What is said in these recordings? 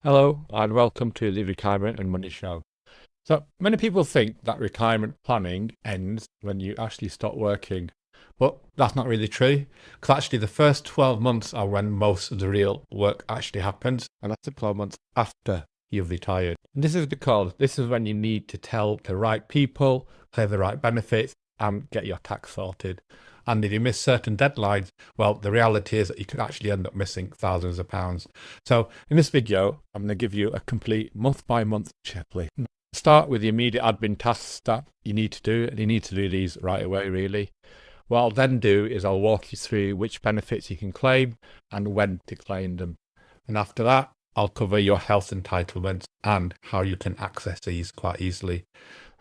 Hello and welcome to the Retirement and Money Show. So many people think that retirement planning ends when you actually stop working, but that's not really true because actually the first 12 months are when most of the real work actually happens, and that's the 12 months after you've retired. And this is because this is when you need to tell the right people, pay the right benefits, and get your tax sorted. And if you miss certain deadlines, well, the reality is that you could actually end up missing thousands of pounds. So in this video, I'm going to give you a complete month-by-month checklist. Start with the immediate admin tasks that you need to do, and you need to do these right away, really. What I'll then do is I'll walk you through which benefits you can claim and when to claim them. And after that, I'll cover your health entitlements and how you can access these quite easily.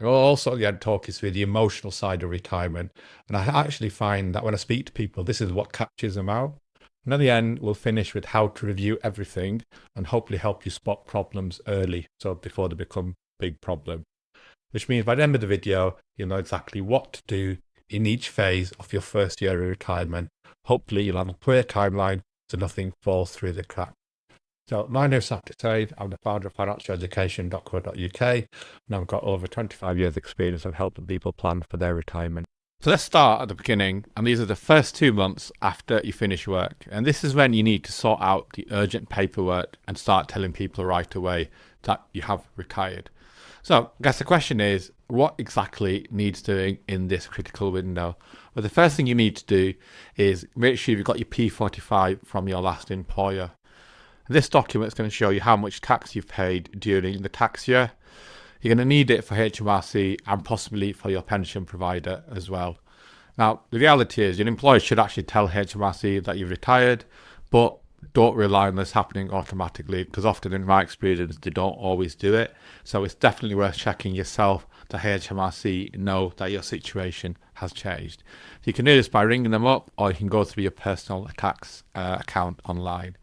I'll also at the end talk you through the emotional side of retirement. And I actually find that when I speak to people, this is what catches them out. And at the end, we'll finish with how to review everything and hopefully help you spot problems early, so before they become a big problem. Which means by the end of the video, you'll know exactly what to do in each phase of your first year of retirement. Hopefully you'll have a clear timeline so nothing falls through the cracks. So my name is Said. I'm the founder of financialeducation.co.uk, and I've got over 25 years experience of helping people plan for their retirement. So let's start at the beginning, and these are the first 2 months after you finish work. And this is when you need to sort out the urgent paperwork and start telling people right away that you have retired. So I guess the question is, what exactly needs doing in this critical window? Well, the first thing you need to do is make sure you've got your P45 from your last employer. This document is going to show you how much tax you've paid during the tax year. You're going to need it for HMRC and possibly for your pension provider as well. Now, the reality is your employer should actually tell HMRC that you've retired, but don't rely on this happening automatically because often in my experience they don't always do it. So it's definitely worth checking yourself that HMRC know that your situation has changed. You can do this by ringing them up, or you can go through your personal tax account online.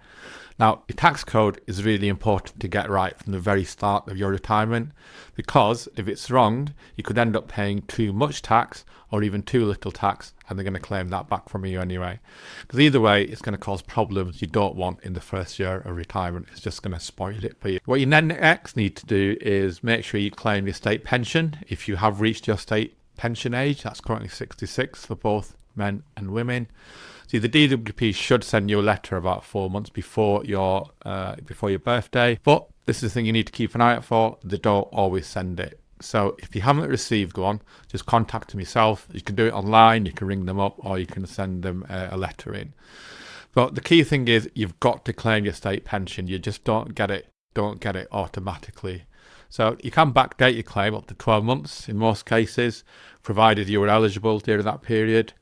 Now, your tax code is really important to get right from the very start of your retirement, because if it's wrong, you could end up paying too much tax or even too little tax, and they're going to claim that back from you anyway. Because either way, it's going to cause problems you don't want in the first year of retirement. It's just going to spoil it for you. What you then next need to do is make sure you claim your state pension if you have reached your state pension age. That's currently 66 for both men and women. See, the DWP should send you a letter about 4 months before your birthday, but this is the thing you need to keep an eye out for. They don't always send it. So if you haven't received one, just contact myself. You can do it online, you can ring them up, or you can send them a letter in. But the key thing is you've got to claim your state pension. You just don't get it automatically. So you can backdate your claim up to 12 months in most cases, provided you were eligible during that period.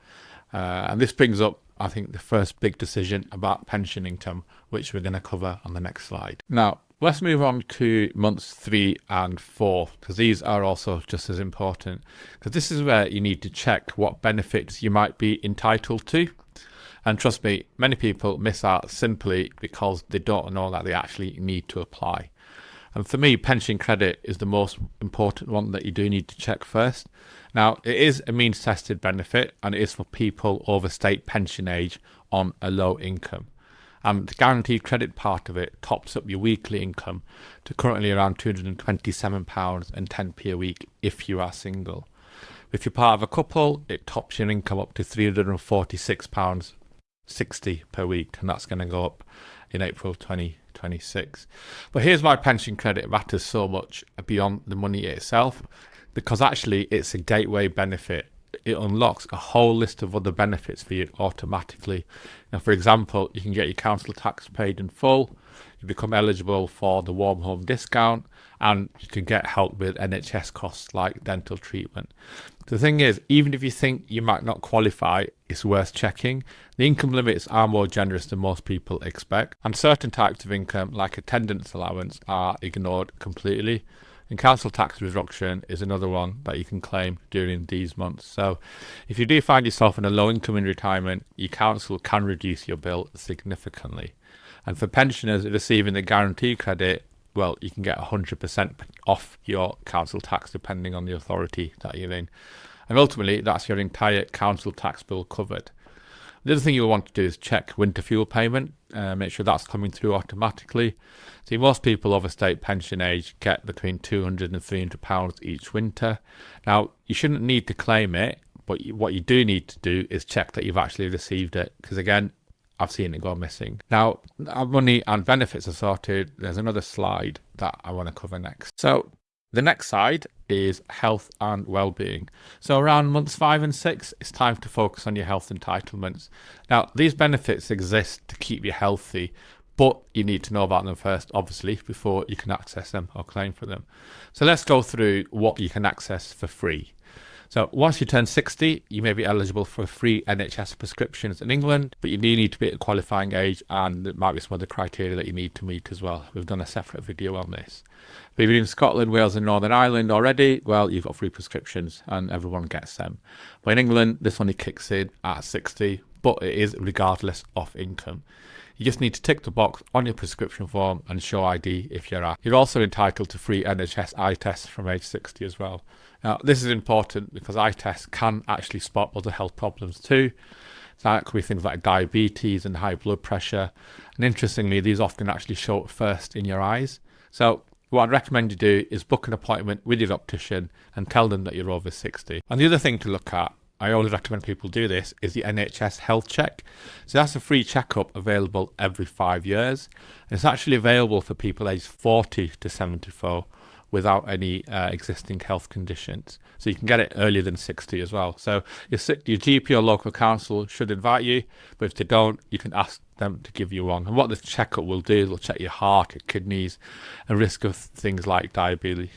And this brings up, I think, the first big decision about pension income, which we're going to cover on the next slide. Now, let's move on to months 3 and 4, because these are also just as important, because this is where you need to check what benefits you might be entitled to. And trust me, many people miss out simply because they don't know that they actually need to apply. And for me, pension credit is the most important one that you do need to check first. Now, it is a means tested benefit, and it is for people over state pension age on a low income. And the guaranteed credit part of it tops up your weekly income to currently around £227.10 a week if you are single. If you're part of a couple, it tops your income up to £346.60 per week, and that's going to go up in April 2026. But here's why pension credit matters so much beyond the money itself, because actually it's a gateway benefit. It unlocks a whole list of other benefits for you automatically. Now, for example, you can get your council tax paid in full, you become eligible for the warm home discount, and you can get help with NHS costs like dental treatment. The thing is, even if you think you might not qualify, it's worth checking. The income limits are more generous than most people expect, and certain types of income, like attendance allowance, are ignored completely. And council tax reduction is another one that you can claim during these months. So if you do find yourself in a low income in retirement, your council can reduce your bill significantly. And for pensioners receiving the guarantee credit, well, you can get 100% off your council tax depending on the authority that you're in. And ultimately, that's your entire council tax bill covered. The other thing you'll want to do is check winter fuel payment, make sure that's coming through automatically. See, most people over state pension age get between £200 and £300 each winter. Now, you shouldn't need to claim it, but what you do need to do is check that you've actually received it, because again, I've seen it go missing. Now, our money and benefits are sorted. There's another slide that I want to cover next. So the next side is health and well-being. So around months 5 and 6, it's time to focus on your health entitlements. Now, these benefits exist to keep you healthy, but you need to know about them first, obviously, before you can access them or claim for them. So let's go through what you can access for free. So once you turn 60, you may be eligible for free NHS prescriptions in England, but you do need to be at a qualifying age, and there might be some other criteria that you need to meet as well. We've done a separate video on this. But if you're in Scotland, Wales and Northern Ireland already, well, you've got free prescriptions and everyone gets them. But in England, this only kicks in at 60, but it is regardless of income. You just need to tick the box on your prescription form and show ID if you're at. You're also entitled to free NHS eye tests from age 60 as well. Now, this is important because eye tests can actually spot other health problems too. So that could be things like diabetes and high blood pressure. And interestingly, these often actually show up first in your eyes. So what I'd recommend you do is book an appointment with your optician and tell them that you're over 60. And the other thing to look at, I always recommend people do this, is the NHS health check. So that's a free checkup available every 5 years. And it's actually available for people aged 40 to 74 without any existing health conditions. So you can get it earlier than 60 as well. So your GP or local council should invite you, but if they don't, you can ask them to give you one. And what this checkup will do is it'll check your heart, your kidneys, and risk of things like diabetes.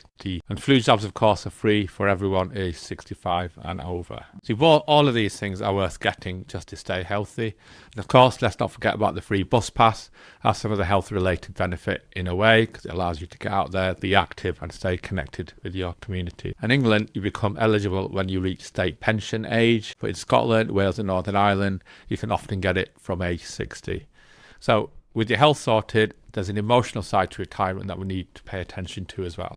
And flu jabs, of course, are free for everyone aged 65 and over. So all of these things are worth getting just to stay healthy. And of course, let's not forget about the free bus pass. That's some of the health-related benefit in a way, because it allows you to get out there, be active, and stay connected with your community. In England, you become eligible when you reach state pension age, but in Scotland, Wales and Northern Ireland, you can often get it from age 60. So with your health sorted, there's an emotional side to retirement that we need to pay attention to as well.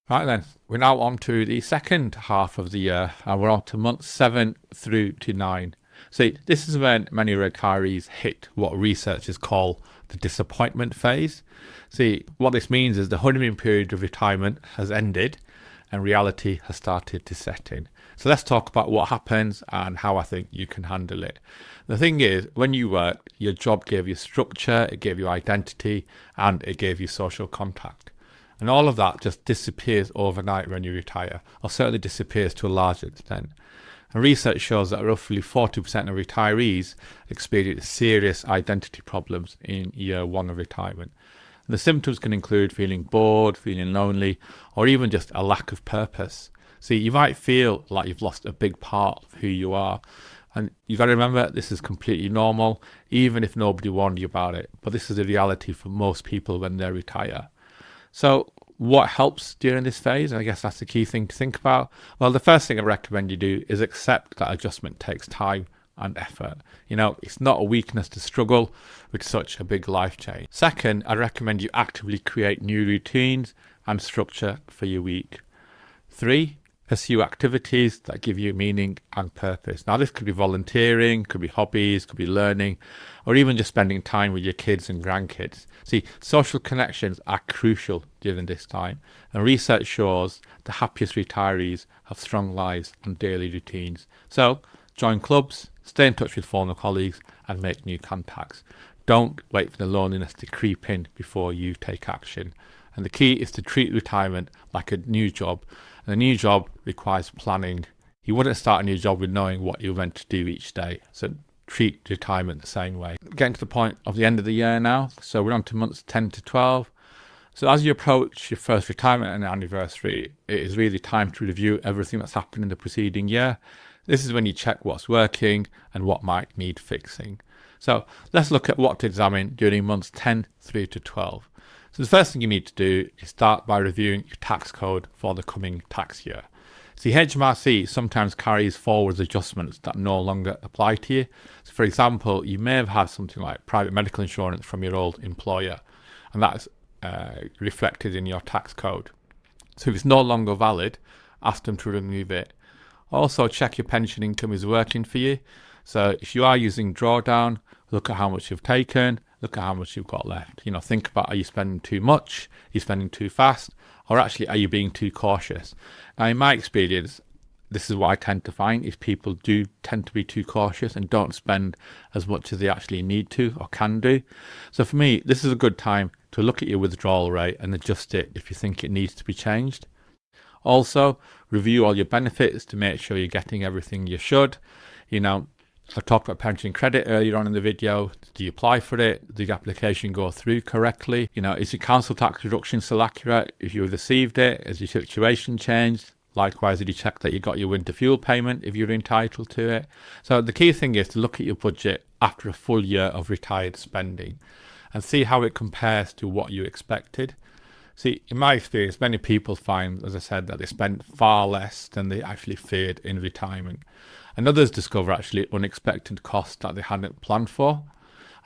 Right then, we're now on to the second half of the year, and we're on to months 7 through to 9. See, this is when many retirees hit what researchers call the disappointment phase. See, what this means is the honeymoon period of retirement has ended and reality has started to set in. So let's talk about what happens and how I think you can handle it. The thing is, when you worked, your job gave you structure, it gave you identity, and it gave you social contact. And all of that just disappears overnight when you retire, or certainly disappears to a large extent. And research shows that roughly 40% of retirees experience serious identity problems in year 1 of retirement. And the symptoms can include feeling bored, feeling lonely, or even just a lack of purpose. See, you might feel like you've lost a big part of who you are. And you've got to remember, this is completely normal, even if nobody warned you about it. But this is a reality for most people when they retire. So what helps during this phase? And I guess that's the key thing to think about. Well, the first thing I recommend you do is accept that adjustment takes time and effort. You know, it's not a weakness to struggle with such a big life change. Second, I recommend you actively create new routines and structure for your week. 3, pursue activities that give you meaning and purpose. Now, this could be volunteering, could be hobbies, could be learning, or even just spending time with your kids and grandkids. See, social connections are crucial during this time, and research shows the happiest retirees have strong lives and daily routines. So, join clubs, stay in touch with former colleagues, and make new contacts. Don't wait for the loneliness to creep in before you take action. And the key is to treat retirement like a new job. And a new job requires planning. You wouldn't start a new job with knowing what you're meant to do each day. So treat retirement the same way. Getting to the point of the end of the year now. So we're on to months 10 to 12. So as you approach your first retirement anniversary, it is really time to review everything that's happened in the preceding year. This is when you check what's working and what might need fixing. So let's look at what to examine during months 10 through to 12. So the first thing you need to do is start by reviewing your tax code for the coming tax year. See, HMRC sometimes carries forward adjustments that no longer apply to you. So for example, you may have had something like private medical insurance from your old employer, and that's reflected in your tax code. So if it's no longer valid, ask them to remove it. Also, check your pension income is working for you. So if you are using drawdown, look at how much you've taken, look at how much you've got left. Think about, are you spending too much? Are you spending too fast? Or actually, are you being too cautious? Now, in my experience, this is what I tend to find, is people do tend to be too cautious and don't spend as much as they actually need to or can do. So for me, this is a good time to look at your withdrawal rate and adjust it if you think it needs to be changed. Also, review all your benefits to make sure you're getting everything you should. I talked about pension credit earlier on in the video. Do you apply for it? Did the application go through correctly? Is your council tax reduction still accurate? If you received it, has your situation changed? Likewise, did you check that you got your winter fuel payment if you're entitled to it? So the key thing is to look at your budget after a full year of retired spending and see how it compares to what you expected. See, in my experience, many people find, as I said, that they spend far less than they actually feared in retirement. And others discover actually unexpected costs that they hadn't planned for.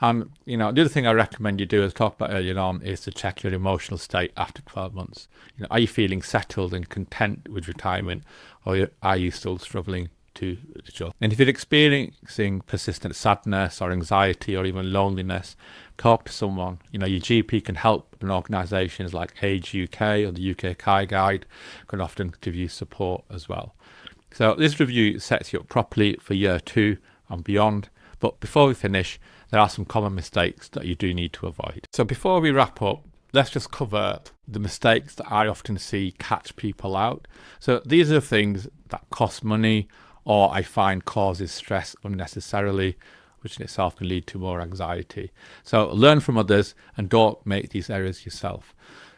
And, the other thing I recommend you do, as talked about earlier on, is to check your emotional state after 12 months. Are you feeling settled and content with retirement, or are you still struggling to adjust? And if you're experiencing persistent sadness or anxiety or even loneliness, talk to someone. Your GP can help, and organisations like Age UK or the UK Kai Guide can often give you support as well. So this review sets you up properly for year 2 and beyond. But before we finish, there are some common mistakes that you do need to avoid. So before we wrap up, let's just cover the mistakes that I often see catch people out. So these are things that cost money or I find causes stress unnecessarily, which in itself can lead to more anxiety. So learn from others and don't make these errors yourself.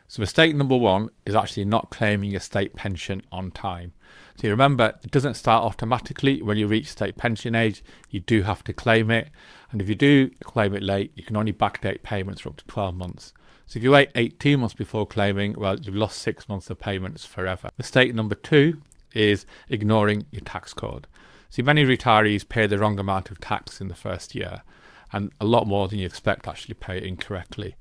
So mistake number 1 is actually not claiming your state pension on time. So you remember, it doesn't start automatically when you reach state pension age. You do have to claim it. And if you do claim it late, you can only backdate payments for up to 12 months. So if you wait 18 months before claiming, well, you've lost 6 months of payments forever. Mistake number 2 is ignoring your tax code. See, many retirees pay the wrong amount of tax in the first year, and a lot more than you expect actually pay it incorrectly.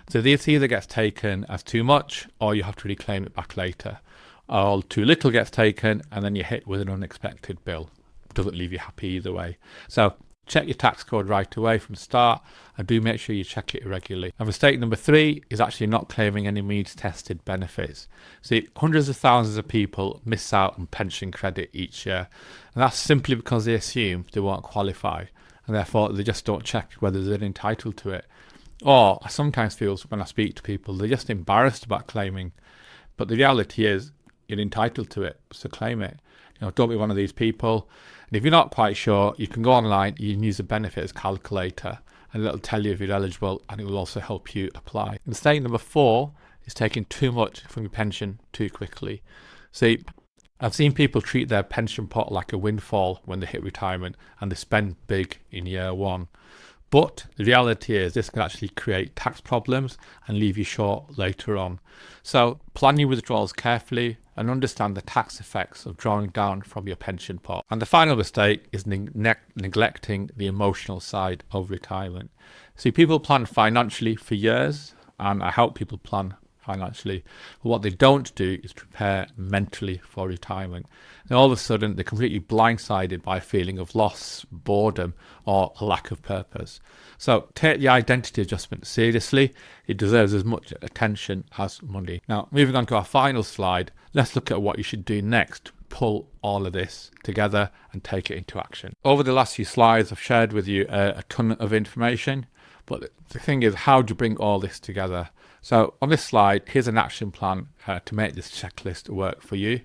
So this either gets taken as too much, or you have to reclaim it back later. Or too little gets taken, and then you're hit with an unexpected bill. It doesn't leave you happy either way. So check your tax code right away from the start, and do make sure you check it regularly. And mistake number 3 is actually not claiming any needs-tested benefits. See, hundreds of thousands of people miss out on pension credit each year, and that's simply because they assume they won't qualify, and therefore they just don't check whether they're entitled to it. Or I sometimes feel when I speak to people, they're just embarrassed about claiming, but the reality is you're entitled to it, so claim it. Don't be one of these people. And if you're not quite sure, you can go online, you can use the benefits calculator, and it'll tell you if you're eligible, and it will also help you apply. Mistake number 4 is taking too much from your pension too quickly. See, I've seen people treat their pension pot like a windfall when they hit retirement, and they spend big in year 1. But the reality is this can actually create tax problems and leave you short later on. So plan your withdrawals carefully and understand the tax effects of drawing down from your pension pot. And the final mistake is neglecting the emotional side of retirement. See, people plan financially for years, and I help people plan financially. But what they don't do is prepare mentally for retirement. And all of a sudden, they're completely blindsided by a feeling of loss, boredom, or a lack of purpose. So take the identity adjustment seriously. It deserves as much attention as money. Now, moving on to our final slide, let's look at what you should do next to pull all of this together and take it into action. Over the last few slides, I've shared with you a ton of information, but the thing is, how do you bring all this together? So on this slide, here's an action plan to make this checklist work for you.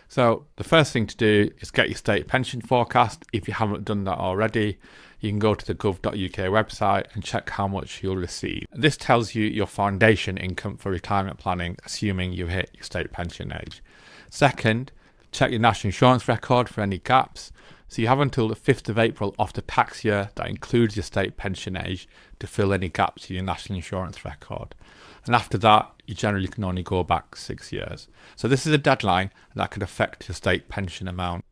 So the first thing to do is get your state pension forecast. If you haven't done that already, you can go to the gov.uk website and check how much you'll receive. This tells you your foundation income for retirement planning, assuming you've hit your state pension age. Second, check your national insurance record for any gaps. So you have until the 5th of April of the tax year that includes your state pension age to fill any gaps in your national insurance record. And after that, you generally can only go back 6 years. So this is a deadline that could affect your state pension amount.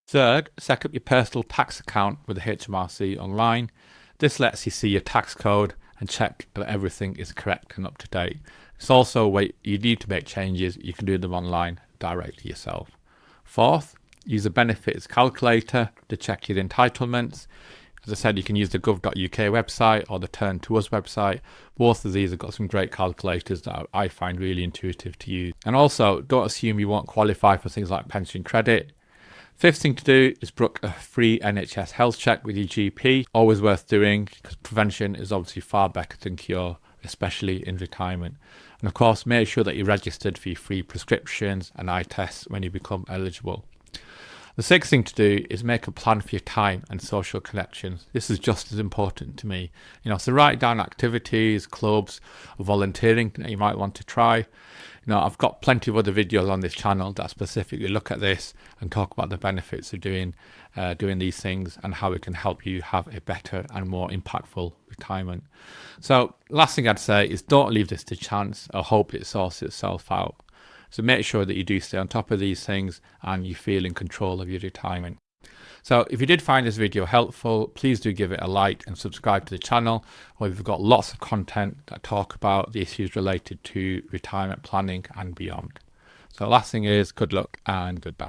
Third, set up your personal tax account with the HMRC online. This lets you see your tax code and check that everything is correct and up to date. It's also a way you need to make changes, you can do them online directly yourself. Fourth, Use the benefits calculator to check your entitlements. As I said, you can use the gov.uk website or the Turn to Us website. Both of these have got some great calculators that I find really intuitive to use. And also, don't assume you won't qualify for things like pension credit. Fifth thing to do is book a free NHS health check with your GP. Always worth doing, because prevention is obviously far better than cure, especially in retirement. And of course, make sure that you're registered for your free prescriptions and eye tests when you become eligible. The sixth thing to do is make a plan for your time and social connections. This is just as important to me. So write down activities, clubs, or volunteering that you might want to try. I've got plenty of other videos on this channel that specifically look at this and talk about the benefits of doing these things and how it can help you have a better and more impactful retirement. So last thing I'd say is don't leave this to chance or hope it sorts itself out. So make sure that you do stay on top of these things and you feel in control of your retirement. So if you did find this video helpful, please do give it a like and subscribe to the channel, where we've got lots of content that talk about the issues related to retirement planning and beyond. So last thing is, good luck and goodbye.